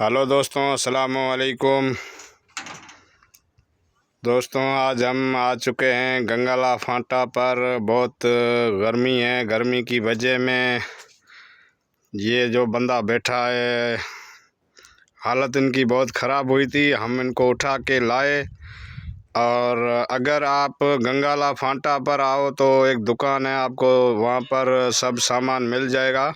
Hello दोस्तों, अस्सलाम वालेकुम। दोस्तों, आज हम आ चुके हैं गंगाला फाटा पर। बहुत गर्मी है। गर्मी की वजह में ये जो बंदा बैठा है, हालत इनकी बहुत ख़राब हुई थी। हम इनको उठा के लाए। और अगर आप गंगाला फाटा पर आओ तो एक दुकान है, आपको वहाँ पर सब सामान मिल जाएगा।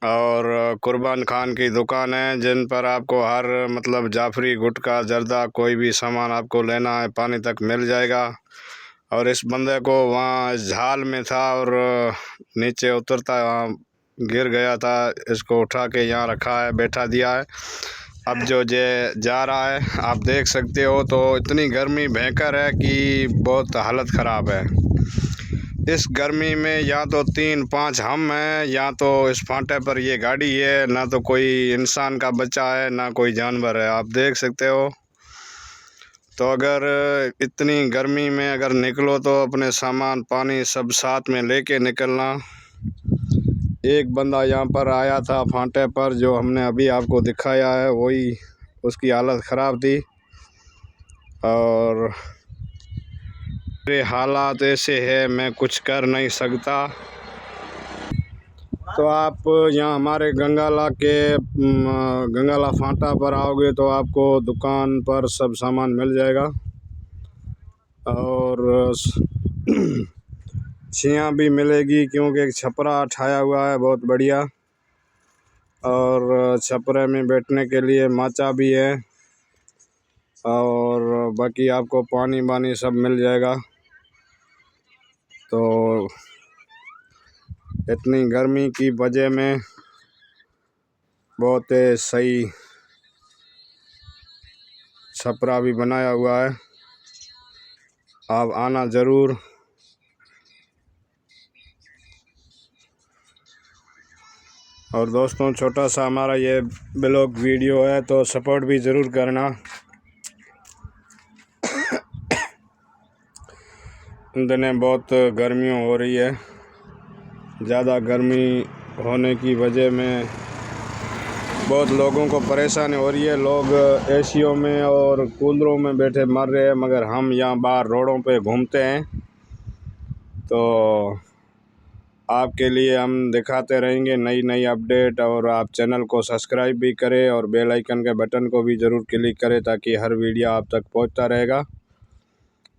और कुर्बान खान की दुकान है, जिन पर आपको हर मतलब जाफरी, गुटखा, जर्दा, कोई भी सामान आपको लेना है पानी तक मिल जाएगा। और इस बंदे को वहाँ झाल में था और नीचे उतरता वहाँ गिर गया था। इसको उठा के यहाँ रखा है, बैठा दिया है। अब जो जा रहा है, आप देख सकते हो। तो इतनी गर्मी भयंकर है कि बहुत हालत ख़राब है। इस गर्मी में या तो 3-5 हम हैं, या तो इस फाटे पर ये गाड़ी है। ना तो कोई इंसान का बच्चा है, ना कोई जानवर है। आप देख सकते हो। तो अगर इतनी गर्मी में अगर निकलो तो अपने सामान पानी सब साथ में लेके निकलना। एक बंदा यहाँ पर आया था फाटे पर, जो हमने अभी आपको दिखाया है, वही उसकी हालत ख़राब थी। और मेरे हालात ऐसे है, मैं कुछ कर नहीं सकता। तो आप यहाँ हमारे गंगाला फाटा पर आओगे तो आपको दुकान पर सब सामान मिल जाएगा। और छियाँ भी मिलेगी, क्योंकि एक छपरा ठाया हुआ है बहुत बढ़िया। और छपरे में बैठने के लिए माचा भी है। और बाकी आपको पानी वानी सब मिल जाएगा। तो इतनी गर्मी की वजह में बहुत सही छपरा भी बनाया हुआ है। आप आना ज़रूर। और दोस्तों, छोटा सा हमारा ये ब्लॉग वीडियो है, तो सपोर्ट भी ज़रूर करना। इन दिनों बहुत गर्मियों हो रही है। ज़्यादा गर्मी होने की वजह में बहुत लोगों को परेशानी हो रही है। लोग एसियों में और कूलरों में बैठे मर रहे हैं, मगर हम यहाँ बाहर रोडों पे घूमते हैं। तो आपके लिए हम दिखाते रहेंगे नई नई अपडेट। और आप चैनल को सब्सक्राइब भी करें और बेल आइकन के बटन को भी ज़रूर क्लिक करें, ताकि हर वीडियो आप तक पहुंचता रहेगा।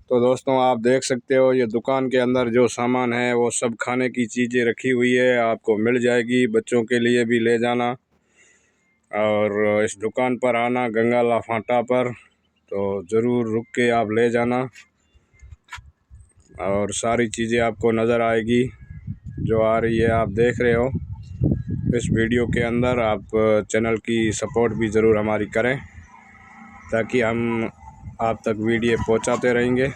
तो दोस्तों, आप देख सकते हो, ये दुकान के अंदर जो सामान है वो सब खाने की चीज़ें रखी हुई है, आपको मिल जाएगी। बच्चों के लिए भी ले जाना। और इस दुकान पर आना गंगाला फाटा पर, तो ज़रूर रुक के आप ले जाना। और सारी चीज़ें आपको नज़र आएगी जो आ रही है, आप देख रहे हो इस वीडियो के अंदर। आप चैनल की सपोर्ट भी ज़रूर हमारी करें, ताकि हम आप तक वीडियो पहुंचाते रहेंगे।